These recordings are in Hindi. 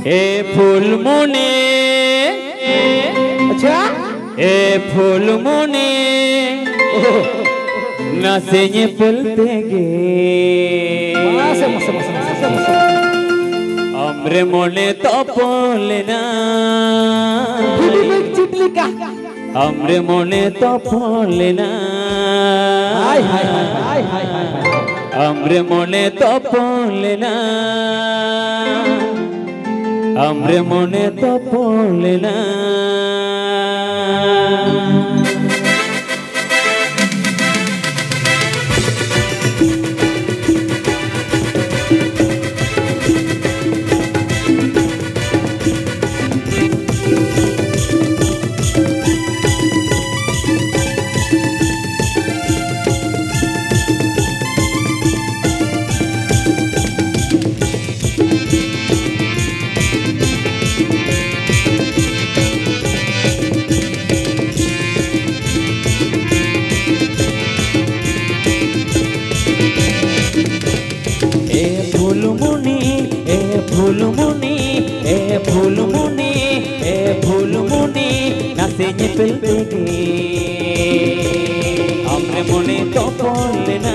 ए फूलमुनी अच्छा ए फूलमुनी नसें पलते गे हमरे मोने तो पोलेना हमरे मोने तो पोलेना हमरे मोने तो पोलेना हमरे मोने तो पोलेना फूलमुनी ए फूलमुनी ए फूलमुनी नसें पलते गे हमरे मोने तो पोलेना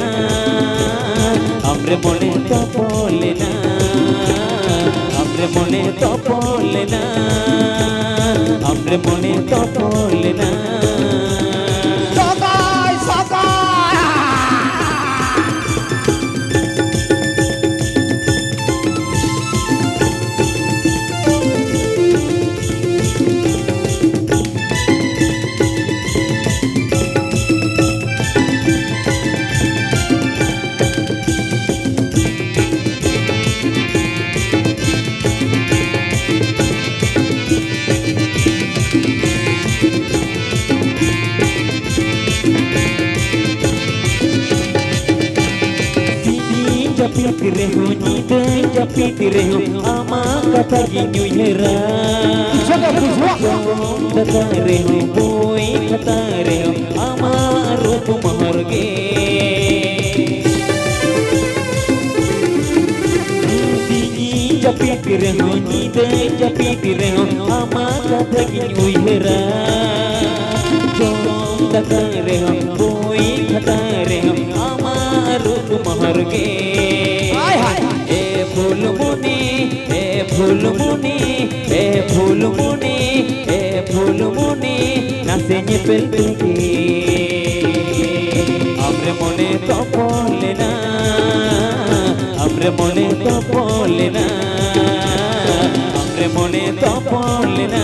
हमरे मोने तो पोलेना हमरे मोने तो पोलेना हमरे मोने तो पोलेना Japit reho nyide japit reho ama kata ginyu hera jaga bujwa kata reho boy kata reho ama rup maharge japit reho nyide japit reho ama kata ginyu hera kata reho boy kata reho ama rup maharge फूलमुनी ए फूलमुनी ए फूलमुनी ए फूलमुनी नसें पलते गे हमरे मोने तो पोलेना हमरे मोने तो पोलेना हमरे मोने तो पोलेना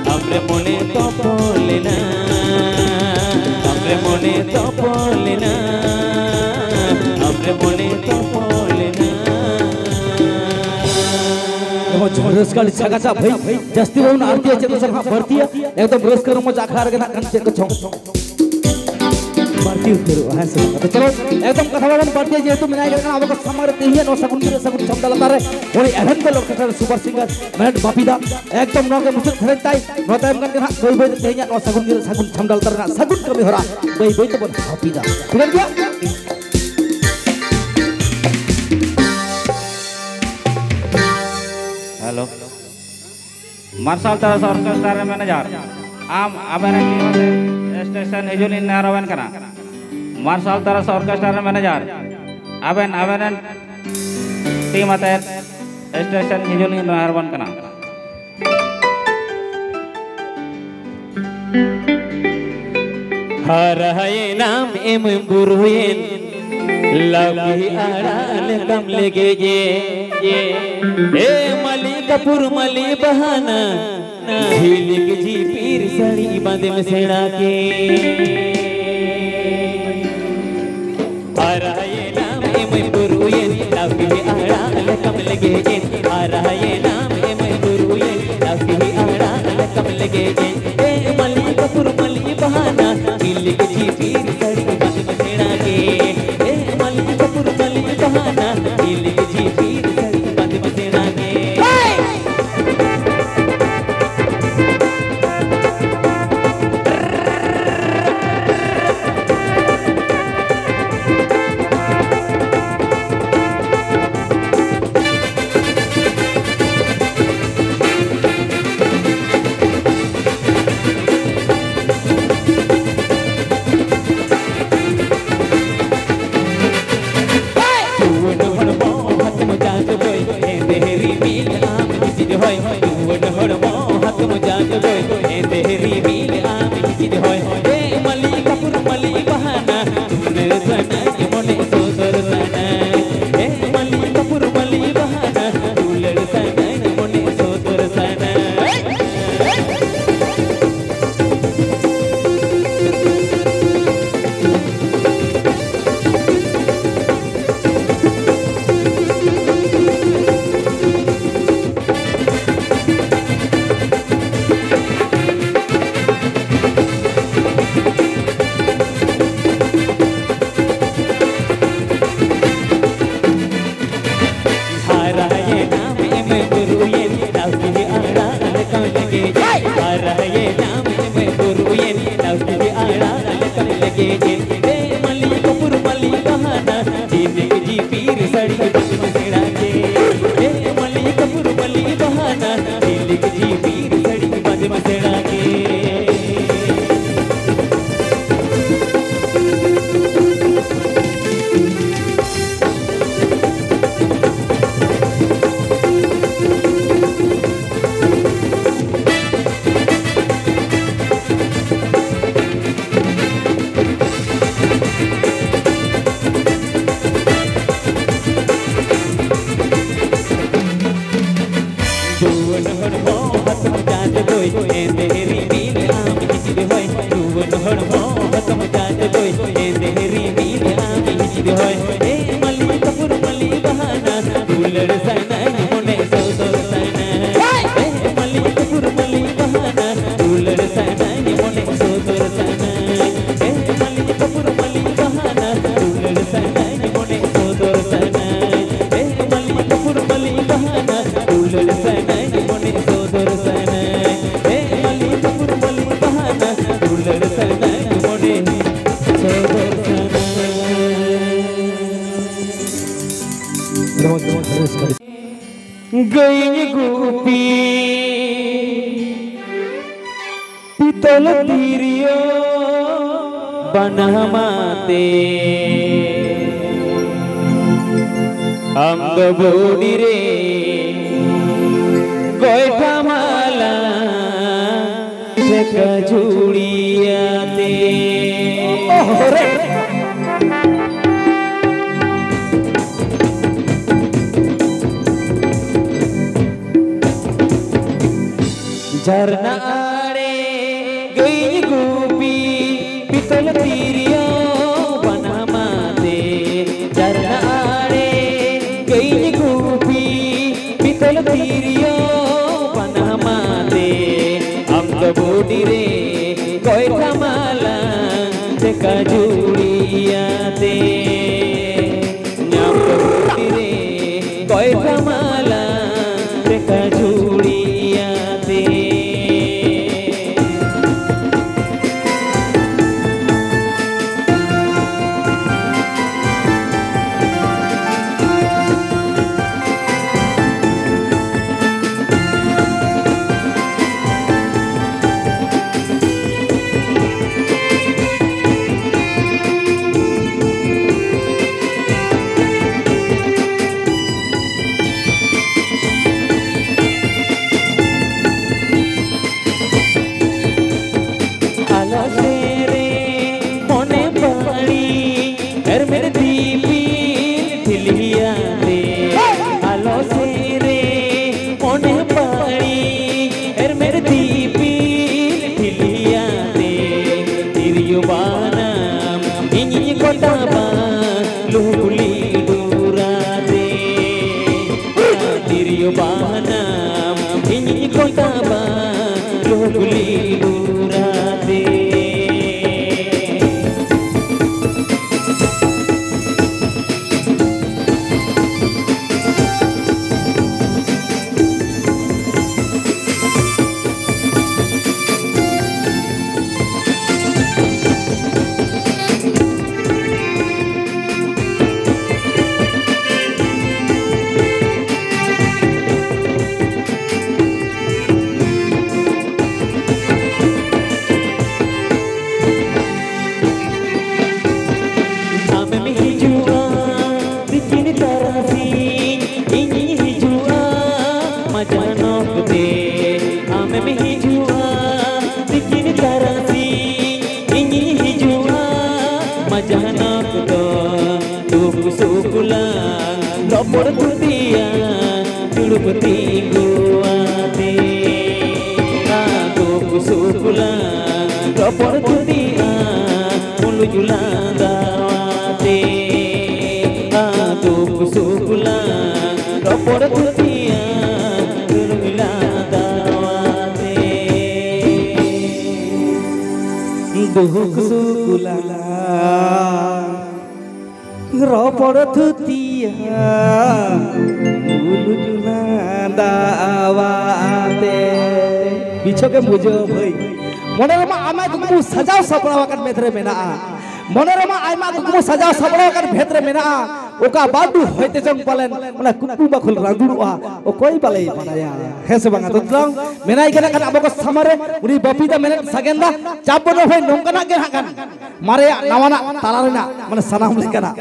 हमरे मोने तो पोलेना हमरे मोने तो पोलेना हमरे मोने तो झरसकाल छगाचा भाई जास्ती होऊन आरती याच्या तसं भरती एकदम रस करून मग आखा अर्ग ना चेक छो भरती उतरो हां सर तो चलो एकदम कथा वाला भरती जे तो मिनाय करना आवक समर तेहिया नो सगुन छमदा लतारे ओने एहन के लोग कथा सुपर सिंगर मेहनत बापीदा एकदम नो के मुसुक थरताई नो टाइम kan ना कोई कोई तेहिया नो सगुन छमदा लतारे ना सगुन कमी होरा बई बई तो बापीदा ठीक है हेलो मार्शल तरस ऑर्केस्ट्रा मैनेजर आम आबेन स्टेशन हिजुल इन नारायण कना मार्शल तरस ऑर्केस्ट्रा मैनेजर आबेन आबेन टीम आते स्टेशन हिजुल इन नारायण कना हर है नाम एम गुरुएन लगी आड़ाल कम लगे ये ए मलिकपुर मली बहाना झीलिक जी पीर सड़ी बांधे में सेड़ा के आ रहा ये नाम ए गुरुएन लगी आड़ाल कम लगे ये आ रहा ये नाम ए गुरुएन लगी आड़ाल कम लगे ये ए मलिकपुर मली बहाना झीलिक जी पीर सड़ी बांधे में सेड़ा के बहाना झीलिक जी पीर सड़ी बांधे में सेड़ा के hoy duwan hormo hatum jang boy enderi bil ami hijid hoy e mali kapur mali bahana tunne sana mone sodor sana e mali kapur mali bahana tunne sana mone sodor sana गई गुपी पितल तीरियो बनहमाते अंग बोडी रे गोइठा माला ढेका जुड़ियाते झरना आड़े गई गोपी पितल तीरियो बनहमाते झरना आड़े गई गोपी पितल तीरियो बनहमाते अंग बोडी रे गोइठा माला ढेका जुड़ियाते अंग बोडी रे गोइठा माला ढेका जुड़ियाते Dulu tingguate Aku kusukulan Rapor tutia Mulu julan dawate Aku kusukulan Rapor tutia Mulu julan dawate Duh kusukulan Rapor tutia Mulu julan dawate Bicho ke mujo bhai Monerama amai kumu sajau sabrawakan bhetre menaa Monerama aima kumu sajau sabrawakan bhetre menaa Oka badu hoite jong palen mana kuku bakul randurua o koi palai panaya hese banga tutlong menai kana kana aboko samare uni bapida menen sagenda chabono bhai nongkana ge hakan mare nawana talarena mana sanam lekana